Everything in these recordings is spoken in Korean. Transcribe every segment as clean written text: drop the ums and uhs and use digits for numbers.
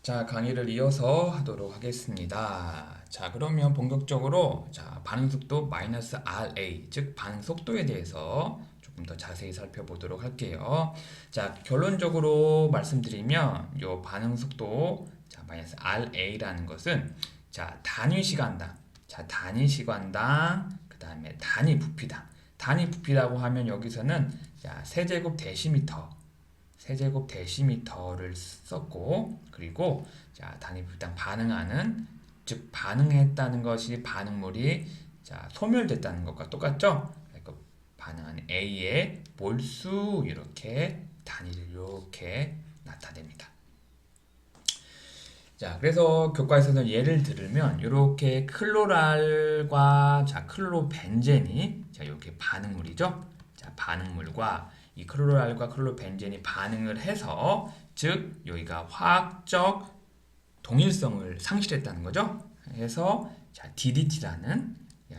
자, 강의를 이어서 하도록 하겠습니다. 자, 그러면 본격적으로 반응 속도 -RA, 즉 반응 속도에 대해서 조금 더 자세히 살펴보도록 할게요. 자, 결론적으로 말씀드리면 요 반응 속도 -RA라는 것은 단위 시간당, 그다음에 단위 부피당. 단위 부피라고 하면 여기서는 세제곱 데시미터를 썼고, 그리고 단위 부피당 반응하는, 즉 반응했다는 것이 반응물이 소멸됐다는 것과 똑같죠? 그러니까 반응하는 A의 몰수, 이렇게 단위를 이렇게 나타냅니다. 자, 그래서 교과에서는 예를 들면 이렇게 클로랄과 클로로벤젠이 이렇게 반응물이죠. 반응물과 이 클로랄과 클로로벤젠이 반응을 해서, 즉 여기가 화학적 동일성을 상실했다는 거죠. 그래서 DDT라는,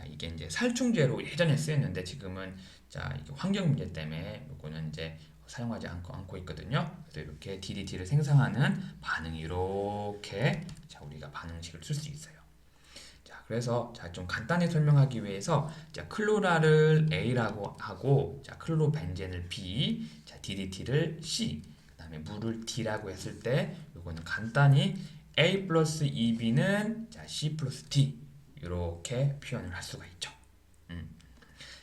이게 이제 살충제로 예전에 쓰였는데 지금은 이게 환경 문제 때문에 요거는 이제 사용하지 않고 있거든요. 그래서 이렇게 DDT를 생성하는 반응이 이렇게 우리가 반응식을 쓸 수 있어요. 자, 그래서 좀 간단히 설명하기 위해서 클로라를 A라고 하고 클로로벤젠을 B, DDT를 C, 그다음에 물을 D라고 했을 때 요거는 간단히 A 플러스 EB는 C 플러스 D 이렇게 표현을 할 수가 있죠.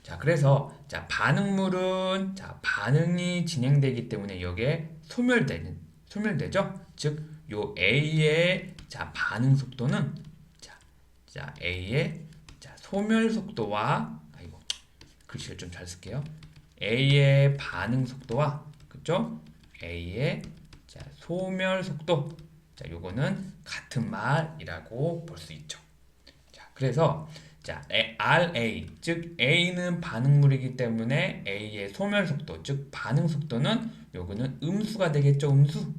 자, 그래서 반응물은 반응이 진행되기 때문에 여기에 소멸되죠. 즉 요 A의 반응 속도는 A의 소멸 속도와, 글씨를 좀 잘 쓸게요. A의 반응 속도와, 그죠? A의 소멸 속도, 요거는 같은 말이라고 볼 수 있죠. 자, 그래서 RA, 즉 A는 반응물이기 때문에 A의 소멸 속도, 즉 반응 속도는 요거는 음수가 되겠죠. 음수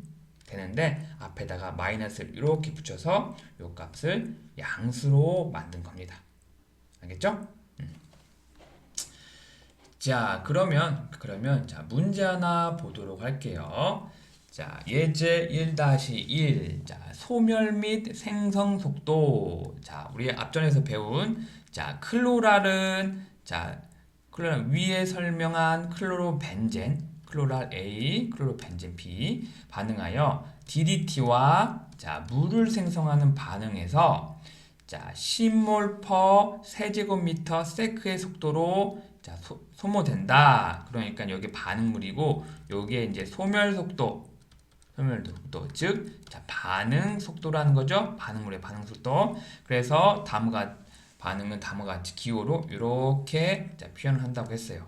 되는데 앞에다가 마이너스를 이렇게 붙여서 요 값을 양수로 만든 겁니다. 알겠죠? 자, 그러면 문제 하나 보도록 할게요. 예제 1-1. 소멸 및 생성 속도. 우리 앞전에서 배운 클로랄은 위에 설명한 클로로벤젠, 클로랄 A, 클로로벤젠 B 반응하여 DDT와 물을 생성하는 반응에서 10몰 퍼 세제곱미터 세크의 속도로 소모된다. 그러니까 여기 반응물이고 여기에 이제 소멸 속도, 즉 반응 속도라는 거죠. 반응물의 반응 속도. 그래서 반응은 다음과 같이 기호로 이렇게 표현을 한다고 했어요.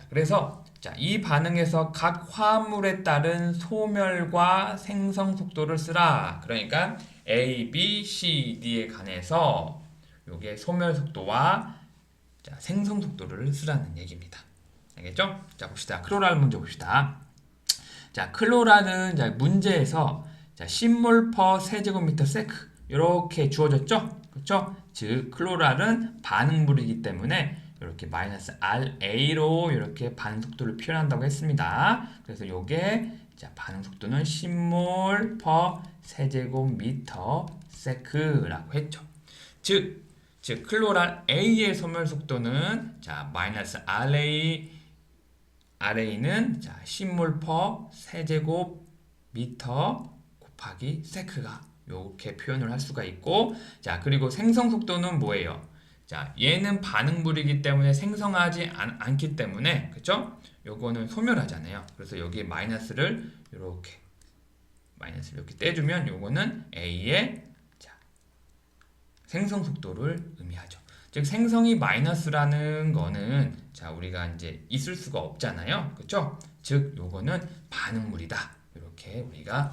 그래서 이 반응에서 각 화합물에 따른 소멸과 생성 속도를 쓰라. 그러니까 A, B, C, D에 관해서 요게 소멸 속도와 생성 속도를 쓰라는 얘기입니다. 알겠죠? 봅시다. 클로랄 문제 봅시다. 클로랄은 문제에서 10몰 퍼 세제곱미터 세크 이렇게 주어졌죠? 그렇죠? 즉 클로랄은 반응물이기 때문에 이렇게 마이너스 RA로 이렇게 반응 속도를 표현한다고 했습니다. 그래서 요게 반응 속도는 10몰 퍼 세제곱미터 세크라고 했죠. 즉 클로랄 A의 소멸 속도는 마이너스 RA는 10몰 퍼 세제곱미터 곱하기 세크가 이렇게 표현을 할 수가 있고, 그리고 생성 속도는 뭐예요? 얘는 반응물이기 때문에 생성하지 않기 때문에, 그쵸? 요거는 소멸하잖아요. 그래서 여기에 마이너스를 이렇게 떼주면 요거는 A의 생성 속도를 의미하죠. 즉 생성이 마이너스라는 거는 우리가 이제 있을 수가 없잖아요. 그렇죠? 즉 요거는 반응물이다. 이렇게 우리가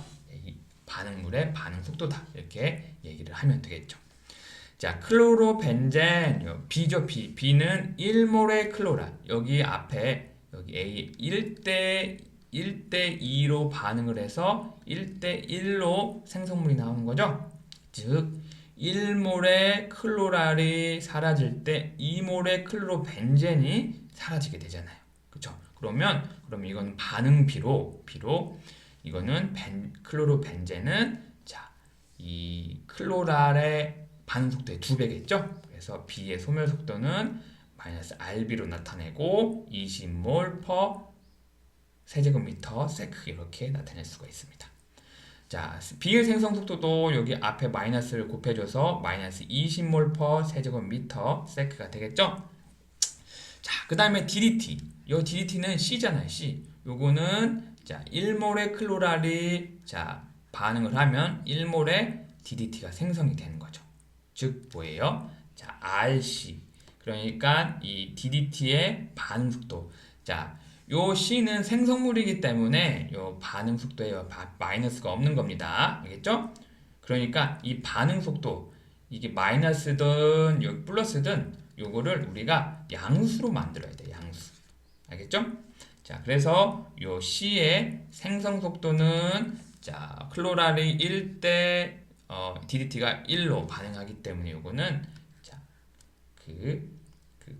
반응물의 반응 속도다. 이렇게 얘기를 하면 되겠죠. 클로로벤젠 B죠. B는 1몰의 클로랄. 여기 앞에 A 1대2로 반응을 해서 1대1로 생성물이 나오는 거죠. 즉 1몰의 클로랄이 사라질 때 2몰의 클로로벤젠이 사라지게 되잖아요. 그렇죠? 그럼 이건 반응 비로 이거는 클로로벤젠은 이 클로랄의 반응 속도의 2배겠죠? 그래서 B의 소멸 속도는 마이너스 RB로 나타내고 20몰 per 세제곱미터 세크 이렇게 나타낼 수가 있습니다. 자, B의 생성 속도도 여기 앞에 마이너스를 곱해줘서 마이너스 20몰 per 세제곱미터 세크가 되겠죠? 자, 그 다음에 DDT. 요 DDT는 C잖아요, C. 요거는 자, 1몰의 클로랄이 자, 반응을 하면 1몰의 DDT가 생성이 되는 거죠. 즉 뭐예요? 자, RC. 그러니까 이 DDT의 반응 속도. 자, 요 C는 생성물이기 때문에 요 반응 속도에 마이너스가 없는 겁니다. 알겠죠? 그러니까 이 반응 속도 이게 마이너스든 여기 플러스든 요거를 우리가 양수로 만들어야 돼. 양수. 알겠죠? 자, 그래서 요 C의 생성 속도는 자, 클로랄이 1대 DDT가 1로 반응하기 때문에 요거는 자, 그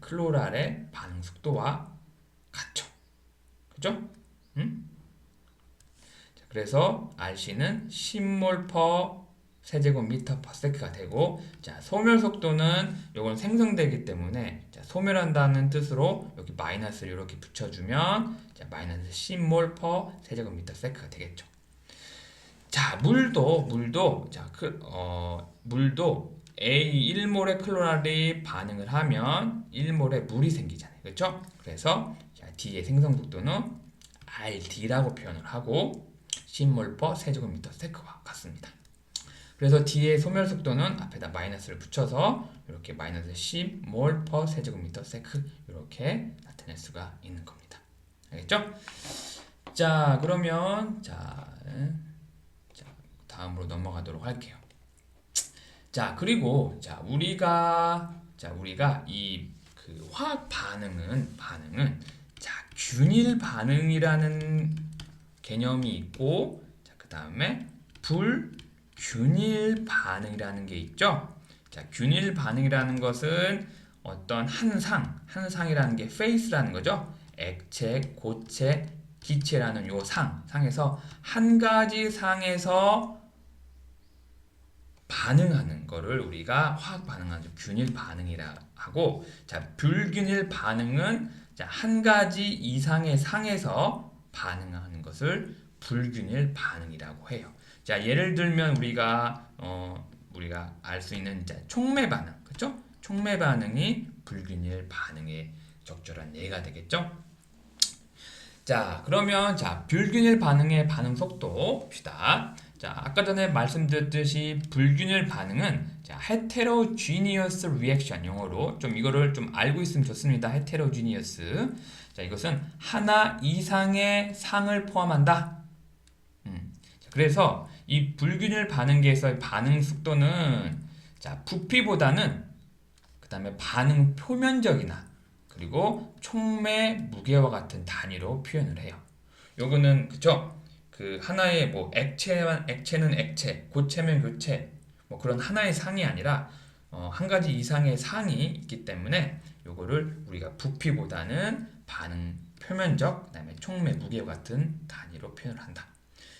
클로랄의 반응 속도와 같죠. 그죠? 자, 그래서 RC는 10몰 per 세제곱미터 per sec가 되고, 자, 소멸 속도는 요건 생성되기 때문에 자, 소멸한다는 뜻으로 여기 마이너스를 이렇게 붙여주면 자, 마이너스 10몰 per 세제곱미터 sec가 되겠죠. 자, 물도 자, 물도 A 1몰의 클로랄이 반응을 하면 1몰의 물이 생기잖아요. 그렇죠? 그래서 자, D의 생성 속도는 RD라고 표현을 하고 10몰 per 세제곱미터 세크와 같습니다. 그래서 D의 소멸 속도는 앞에다 마이너스를 붙여서 이렇게 마이너스 10몰 per 세제곱미터 세크 이렇게 나타낼 수가 있는 겁니다. 알겠죠? 자, 그러면 자, 다음으로 넘어가도록 할게요. 자, 그리고 자, 우리가 이 그 화학 반응은 자, 균일 반응이라는 개념이 있고, 자, 그다음에 불균일 반응이라는 게 있죠. 자, 균일 반응이라는 것은 어떤 한 상이라는 게 페이스라는 거죠. 액체, 고체, 기체라는 요 상에서 한 가지 상에서 반응하는 거를 우리가 화학 반응하는 균일 반응이라 하고, 자, 불균일 반응은 자, 한 가지 이상의 상에서 반응하는 것을 불균일 반응이라고 해요. 자, 예를 들면 우리가 알 수 있는 자, 촉매 반응, 그렇죠? 촉매 반응이 불균일 반응의 적절한 예가 되겠죠? 자, 그러면 자, 불균일 반응의 반응 속도 봅시다. 자, 아까 전에 말씀드렸듯이 불균일 반응은 자, heterogeneous reaction, 영어로 좀 이거를 좀 알고 있으면 좋습니다. heterogeneous. 자, 이것은 하나 이상의 상을 포함한다. 자, 그래서 이 불균일 반응계에서의 반응 속도는 자, 부피보다는 그다음에 반응 표면적이나 그리고 촉매 무게와 같은 단위로 표현을 해요. 요거는 그죠? 그 하나의 뭐 액체는 액체, 고체면 교체, 뭐 그런 하나의 상이 아니라 한 가지 이상의 상이 있기 때문에 요거를 우리가 부피보다는 반응 표면적, 그다음에 촉매 무게와 같은 단위로 표현을 한다.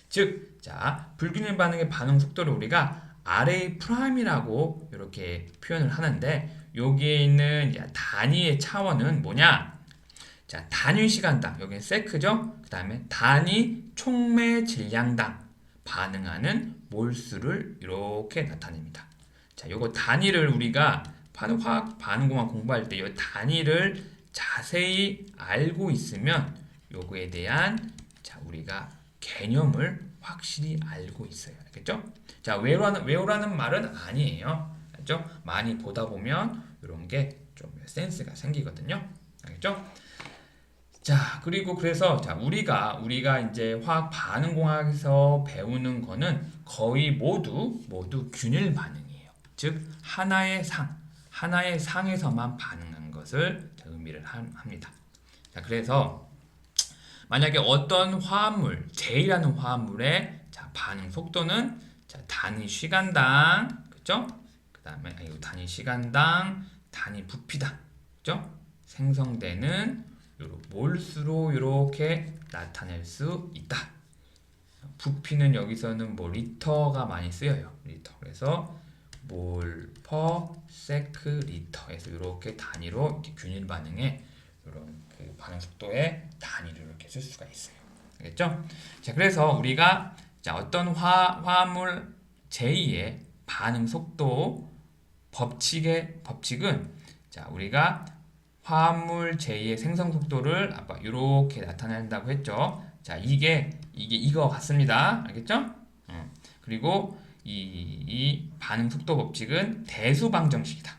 즉, 자, 불균일 반응의 반응 속도를 우리가 RA 프라임이라고 이렇게 표현을 하는데, 여기에 있는 단위의 차원은 뭐냐? 자, 단위 시간당, 여기는 세크죠? 그 다음에 단위 촉매 질량당 반응하는 몰수를 이렇게 나타냅니다. 자, 요거 단위를 우리가 화학 반응공학 공부할 때 이 단위를 자세히 알고 있으면 요거에 대한 자, 우리가 개념을 확실히 알고 있어요. 알겠죠? 자, 외우라는 말은 아니에요. 알죠? 많이 보다 보면 이런 게 좀 센스가 생기거든요. 알겠죠? 자, 그리고 그래서 자, 우리가 이제 화학 반응 공학에서 배우는 거는 거의 모두 균일 반응이에요. 즉 하나의 상에서만 반응한 것을 의미를 합니다. 자, 그래서 만약에 어떤 화합물, J라는 화합물의 자, 반응 속도는 자, 단위 시간당, 그죠? 그다음에 단위 시간당, 단위 부피당, 그죠? 생성되는 몰수로 이렇게 나타낼 수 있다. 부피는 여기서는 뭐 리터가 많이 쓰여요. 리터. 그래서 몰 퍼 세크 리터에서 이렇게 단위로 이렇게 균일 반응의 이런 그 반응 속도의 단위를 이렇게 쓸 수가 있어요. 알겠죠? 자, 그래서 우리가 자, 어떤 화합물 제2의 반응 속도 법칙은 자, 우리가 화합물 제2의 생성 속도를 아까 이렇게 나타낸다고 했죠. 자, 이게 이거 같습니다. 알겠죠? 그리고 이 반응 속도 법칙은 대수 방정식이다.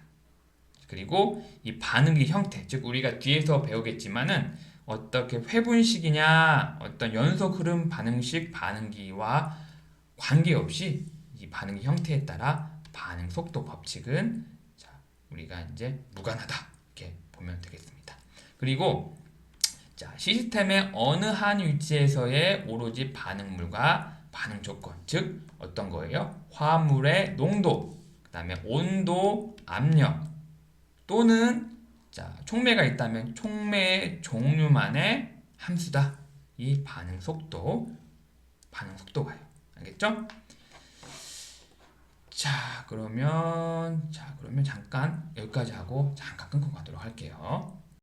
그리고 이 반응의 형태, 즉 우리가 뒤에서 배우겠지만은 어떻게 회분식이냐, 어떤 연속 흐름 반응식 반응기와 관계없이 이 반응의 형태에 따라 반응 속도 법칙은 자, 우리가 이제 무관하다 이렇게 보면 되겠습니다. 그리고 자, 시스템의 어느 한 위치에서의 오로지 반응물과 반응 조건, 즉 어떤 거예요? 화합물의 농도, 그 다음에 온도, 압력 또는 자, 촉매가 있다면 촉매의 종류만의 함수다. 이 반응 속도가요. 알겠죠? 자, 그러면 잠깐 여기까지 하고 잠깐 끊고 가도록 할게요.